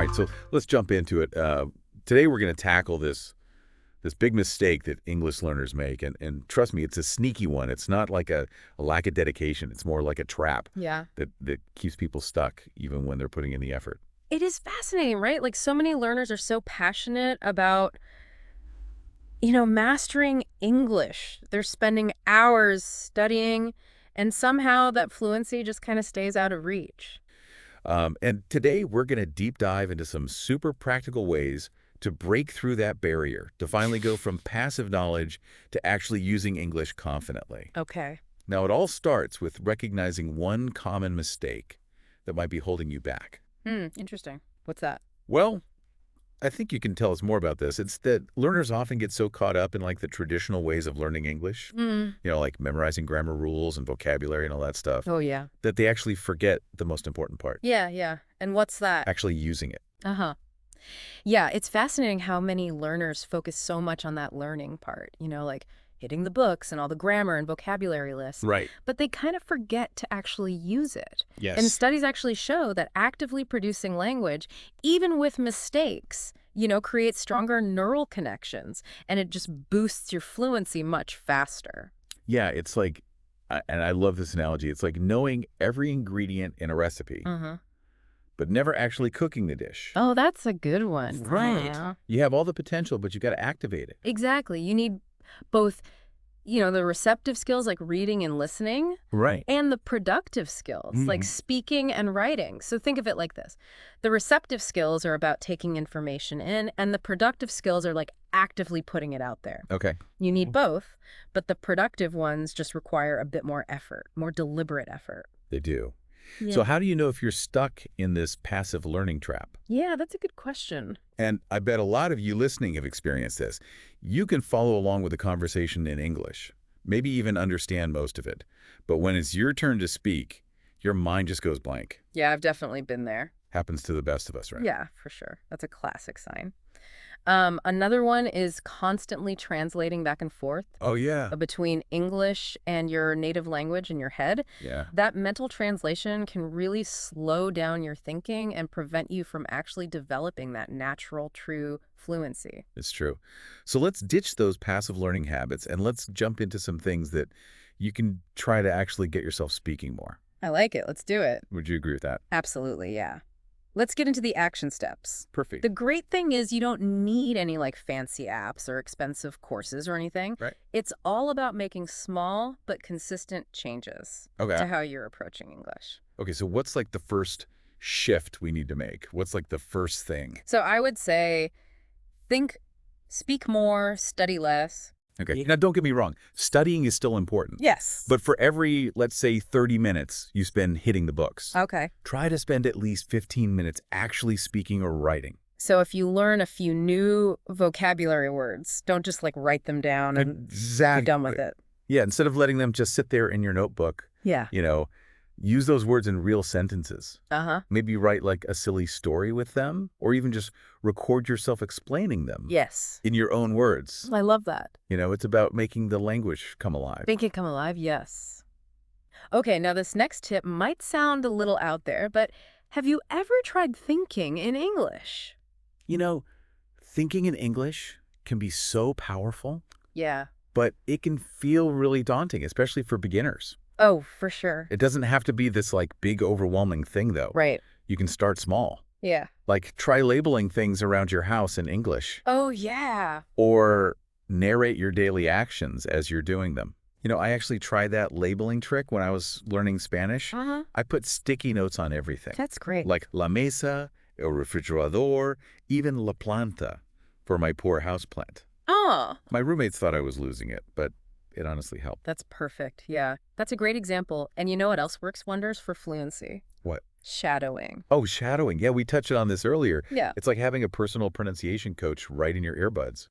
right, so let's jump into it. Today we're going to tackle this big mistake that English learners make, and trust me, it's a sneaky one. It's not like a lack of dedication. It's more like a trap that keeps people stuck even when they're putting in the effort. It is fascinating, right? Like so many learners are so passionate about, mastering English. They're spending hours studying, and somehow that fluency just kind of stays out of reach. And today we're going to deep dive into some super practical ways to break through that barrier, to finally go from passive knowledge to actually using English confidently. Okay. Now, it all starts with recognizing one common mistake that might be holding you back. Interesting. What's that? Well, I think you can tell us more about this. It's that learners often get so caught up in like the traditional ways of learning English, like memorizing grammar rules and vocabulary and all that stuff, Oh, yeah. that they actually forget the most important part, Yeah. And what's that? actually using it. Uh-huh. Yeah, it's fascinating how many learners focus so much on that learning part, like hitting the books and all the grammar and vocabulary lists. Right. But they kind of forget to actually use it. Yes. And studies actually show that actively producing language, even with mistakes, creates stronger neural connections, and it just boosts your fluency much faster. Yeah, it's like, and I love this analogy, it's like knowing every ingredient in a recipe, but never actually cooking the dish. Oh, that's a good one. Right. Yeah. You have all the potential, but you got to activate it. Exactly. You need both, the receptive skills like reading and listening, Right. and the productive skills like speaking and writing. So think of it like this. The receptive skills are about taking information in, and the productive skills are like actively putting it out there. Okay. You need both, but the productive ones just require a bit more effort, more deliberate effort. They do. Yeah. So how do you know if you're stuck in this passive learning trap? Yeah, that's a good question. And I bet a lot of you listening have experienced this. You can follow along with the conversation in English, maybe even understand most of it. But when it's your turn to speak, your mind just goes blank. Yeah, I've definitely been there. Happens to the best of us, right? Yeah, for sure. That's a classic sign. Another one is constantly translating back and forth Oh, yeah. between English and your native language in your head. Yeah. That mental translation can really slow down your thinking and prevent you from actually developing that natural, true fluency. It's true. So let's ditch those passive learning habits and let's jump into some things that you can try to actually get yourself speaking more. I like it. Let's do it. Would you agree with that? Absolutely, yeah. Let's get into the action steps. Perfect. The great thing is you don't need any like fancy apps or expensive courses or anything. Right. It's all about making small but consistent changes Okay. to how you're approaching English. Okay, so what's like the first shift we need to make? What's like the first thing? So I would say speak more, study less. Okay. Now, don't get me wrong. Studying is still important. Yes. But for every, let's say, 30 minutes you spend hitting the books, Okay. try to spend at least 15 minutes actually speaking or writing. So if you learn a few new vocabulary words, don't just like write them down and Exactly. be done with it. Yeah, instead of letting them just sit there in your notebook, Yeah. use those words in real sentences. Uh-huh. Maybe write like a silly story with them, or even just record yourself explaining them Yes. in your own words. I love that. It's about making the language come alive. Make it come alive, yes. Okay, now this next tip might sound a little out there, but have you ever tried thinking in English? Thinking in English can be so powerful, Yeah. but it can feel really daunting, especially for beginners. Oh, for sure. It doesn't have to be this like big overwhelming thing though. Right. You can start small. Yeah. Like try labeling things around your house in English, Oh, yeah. or narrate your daily actions as you're doing them. I actually tried that labeling trick when I was learning Spanish. Uh-huh. I put sticky notes on everything. That's great. Like la mesa, el refrigerador, even la planta for my poor houseplant. Oh, My roommates thought I was losing it, but it honestly helped. that's perfect. Yeah. That's a great example. And you know what else works wonders for fluency? What? Shadowing. Oh, shadowing. Yeah, we touched on this earlier. Yeah. It's like having a personal pronunciation coach right in your earbuds.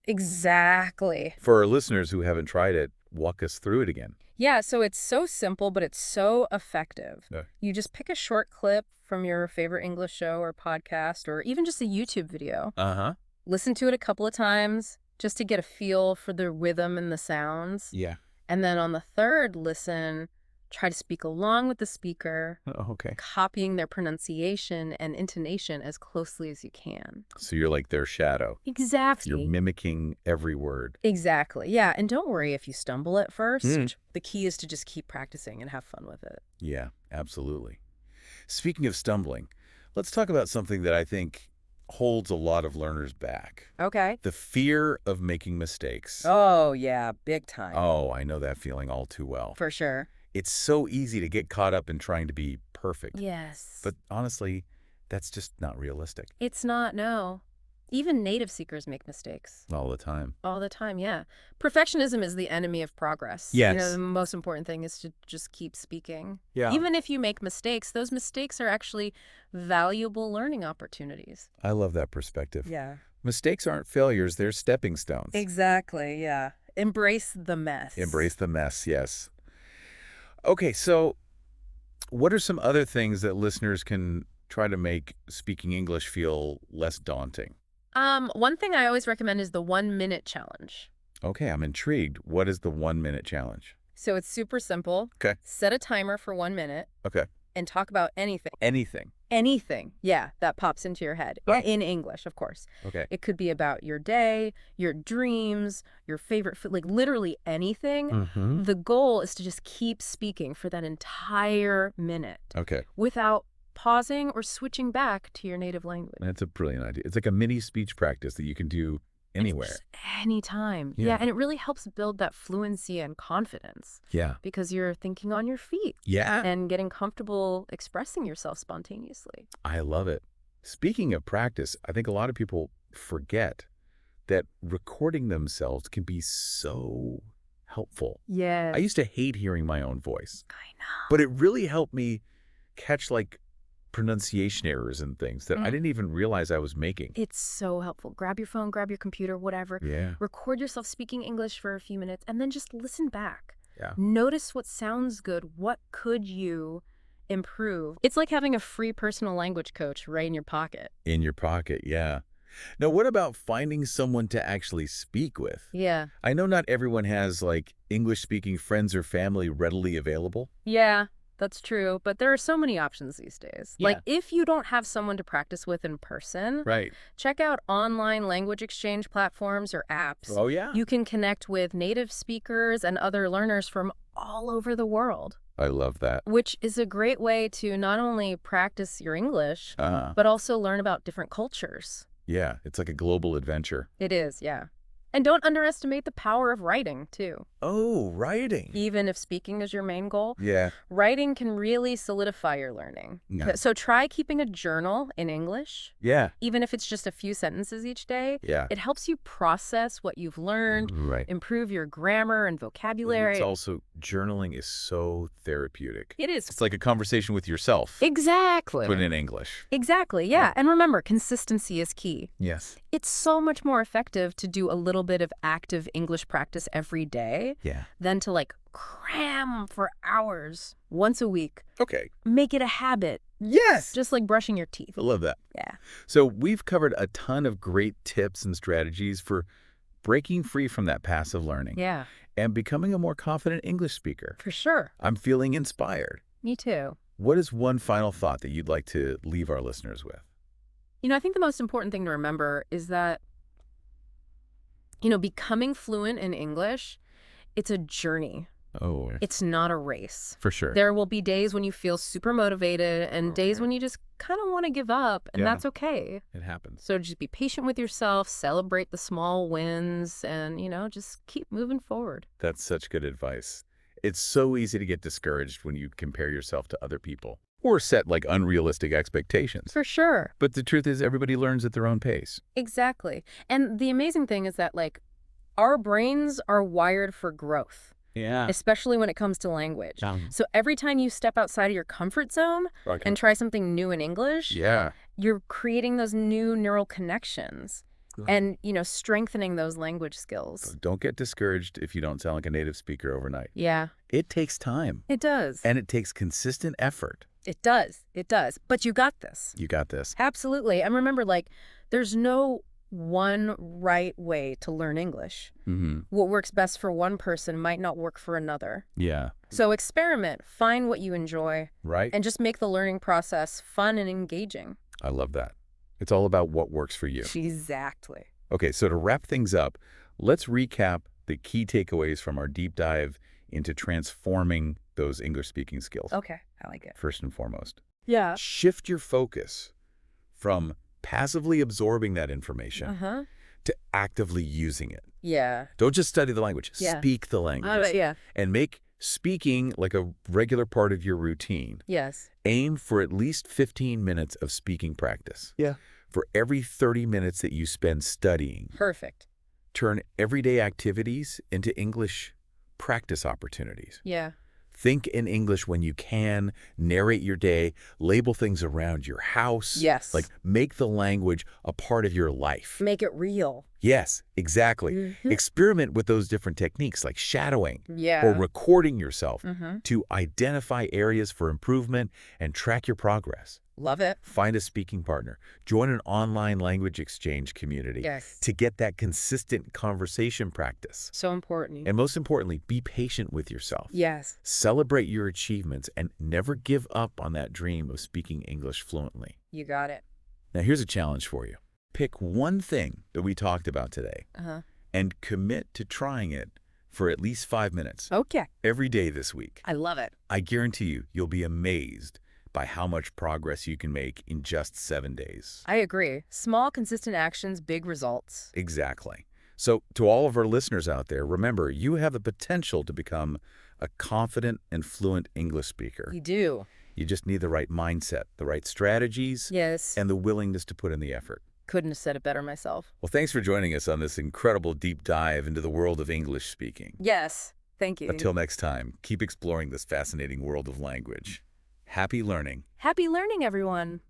Exactly. For our listeners who haven't tried it, walk us through it again. Yeah, so it's so simple, but it's so effective. Yeah. You just pick a short clip from your favorite English show or podcast, or even just a YouTube video. Uh-huh. Listen to it a couple of times just to get a feel for the rhythm and the sounds. Yeah. And then on the third listen, Try to speak along with the speaker, Oh, okay. copying their pronunciation and intonation as closely as you can. So you're like their shadow. You're Exactly. mimicking every word. Exactly. Yeah. And don't worry if you stumble at first. Mm. The key is to just keep practicing and have fun with it. Yeah, absolutely. Speaking of stumbling, let's talk about something that I think holds a lot of learners back. Okay. The fear of making mistakes. Oh, yeah. Big time. Oh, I know that feeling all too well. For sure. It's so easy to get caught up in trying to be perfect. Yes. But honestly, that's just not realistic. It's not, no. Even native speakers make mistakes. All the time. All the time, yeah. Perfectionism is the enemy of progress. Yes. The most important thing is to just keep speaking. Yeah. Even if you make mistakes, those mistakes are actually valuable learning opportunities. I love that perspective. Yeah. Mistakes aren't failures, they're stepping stones. Exactly, yeah. Embrace the mess. Embrace the mess, yes. Okay, so what are some other things that listeners can try to make speaking English feel less daunting? One thing I always recommend is the 1-minute challenge. Okay, I'm intrigued. What is the 1-minute challenge? So it's super simple. Okay. Set a timer for 1 minute Okay. and talk about anything. Anything. Anything, yeah, that pops into your head. Right. In English, of course. Okay. It could be about your day, your dreams, your favorite food, like literally anything. Mm-hmm. The goal is to just keep speaking for that entire minute Okay. without pausing or switching back to your native language. That's a brilliant idea. It's like a mini speech practice that you can do anywhere. Just anytime. Yeah. Yeah, and it really helps build that fluency and confidence Yeah. because you're thinking on your feet Yeah. and getting comfortable expressing yourself spontaneously. I love it. Speaking of practice, I think a lot of people forget that recording themselves can be so helpful. Yeah. I used to hate hearing my own voice, I know. but it really helped me catch like pronunciation errors and things that I didn't even realize I was making. It's so helpful. Grab your phone, grab your computer, whatever. Yeah. Record yourself speaking English for a few minutes and then just listen back. Yeah. Notice what sounds good. What could you improve? It's like having a free personal language coach right in your pocket. In your pocket, yeah. Now, what about finding someone to actually speak with? Yeah. I know not everyone has like English-speaking friends or family readily available. Yeah, that's true. But there are so many options these days. Yeah. Like if you don't have someone to practice with in person, Right. check out online language exchange platforms or apps. Oh, yeah. You can connect with native speakers and other learners from all over the world, I love that. which is a great way to not only practice your English, but also learn about different cultures. Yeah, it's like a global adventure. It is, yeah. And don't underestimate the power of writing, too. Oh, writing. Even if speaking is your main goal, Yeah. writing can really solidify your learning. Yeah. So try keeping a journal in English, Yeah. even if it's just a few sentences each day. Yeah. It helps you process what you've learned, Right. improve your grammar and vocabulary. It's also, journaling is so therapeutic. It is. It's like a conversation with yourself, Exactly. but in English. Exactly, yeah. And remember, consistency is key. Yes. It's so much more effective to do a little bit of active English practice every day Yeah. than to like cram for hours once a week. Okay. Make it a habit, Yes. just like brushing your teeth. I love that. Yeah. So we've covered a ton of great tips and strategies for breaking free from that passive learning Yeah, and becoming a more confident English speaker. for sure. I'm feeling inspired. Me too. What is one final thought that you'd like to leave our listeners with? I think the most important thing to remember is that, becoming fluent in English, it's a journey. Oh, It's not a race. for sure. There will be days when you feel super motivated and days when you just kind of want to give up, and Yeah. that's okay. It happens. So just be patient with yourself, celebrate the small wins, and, just keep moving forward. That's such good advice. It's so easy to get discouraged when you compare yourself to other people or set like unrealistic expectations. For sure. But the truth is everybody learns at their own pace. Exactly. And the amazing thing is that, our brains are wired for growth, Yeah. especially when it comes to language. So every time you step outside of your comfort zone and try something new in English, Yeah. you're creating those new neural connections and, strengthening those language skills. Don't get discouraged if you don't sound like a native speaker overnight. Yeah, It takes time it does. and it takes consistent effort. It does. It does. But you got this. You got this. Absolutely. And remember, there's no one right way to learn English. Mm-hmm. What works best for one person might not work for another. Yeah. So experiment, find what you enjoy, Right? and just make the learning process fun and engaging. I love that. It's all about what works for you. Exactly. Okay, so to wrap things up, let's recap the key takeaways from our deep dive into transforming those English-speaking skills. Okay, I like it. First and foremost, Yeah. shift your focus from passively absorbing that information Uh-huh. to actively using it. Yeah. Don't just study the language, Yeah. speak the language. Yeah. And make speaking like a regular part of your routine. Yes. Aim for at least 15 minutes of speaking practice. Yeah. For every 30 minutes that you spend studying, Perfect. turn everyday activities into English practice opportunities. Yeah. Think in English when you can, narrate your day, label things around your house. Yes. Like, make the language a part of your life. Make it real. Yes, exactly. Mhm. Experiment with those different techniques like shadowing Yeah. or recording yourself Mm-hmm. to identify areas for improvement and track your progress. Love it. Find a speaking partner. Join an online language exchange community Yes. to get that consistent conversation practice. So important. And most importantly, be patient with yourself. Yes. Celebrate your achievements and never give up on that dream of speaking English fluently. You got it. Now, here's a challenge for you. Pick one thing that we talked about today Uh-huh. and commit to trying it for at least 5 minutes Okay. every day this week. I love it. I guarantee you'll be amazed by how much progress you can make in just 7 days. I agree. Small, consistent actions, big results. Exactly. So to all of our listeners out there, remember, you have the potential to become a confident and fluent English speaker. You do. You just need the right mindset, the right strategies, Yes. and the willingness to put in the effort. Couldn't have said it better myself. Well, thanks for joining us on this incredible deep dive into the world of English speaking. Yes. Thank you. Until next time, keep exploring this fascinating world of language. Happy learning. Happy learning, everyone.